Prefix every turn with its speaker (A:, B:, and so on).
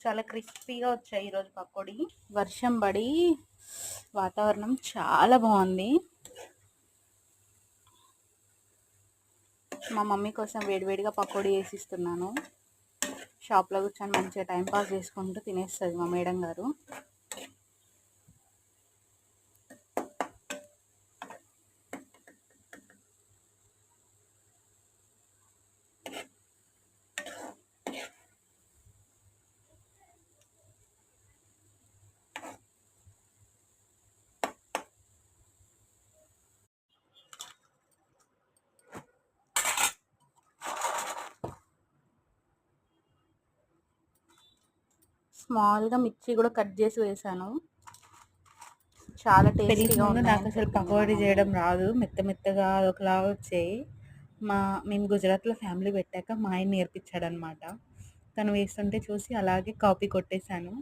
A: చాలా క్రిస్పీగా వచ్చాయి ఈరోజు పకోడీ. వర్షం పడి వాతావరణం చాలా బాగుంది. మా మమ్మీ కోసం వేడివేడిగా పకోడీ వేసిస్తున్నాను. షాప్లో కూర్చొని మంచిగా టైంపాస్ చేసుకుంటూ తినేస్తుంది మా మేడం గారు. స్మాల్గా మిర్చి కూడా కట్ చేసి వేసాను. చాలా టేస్టీగా ఉంది. నాకు అసలు పకోడీ చేయడం రాదు, మెత్త మెత్తగా ఒకలా వచ్చాయి. మేము గుజరాత్లో ఫ్యామిలీ పెట్టాక మా ఆయన నేర్పించాడు అనమాట. తను వేస్తుంటే చూసి అలాగే కాపీ కొట్టేశాను.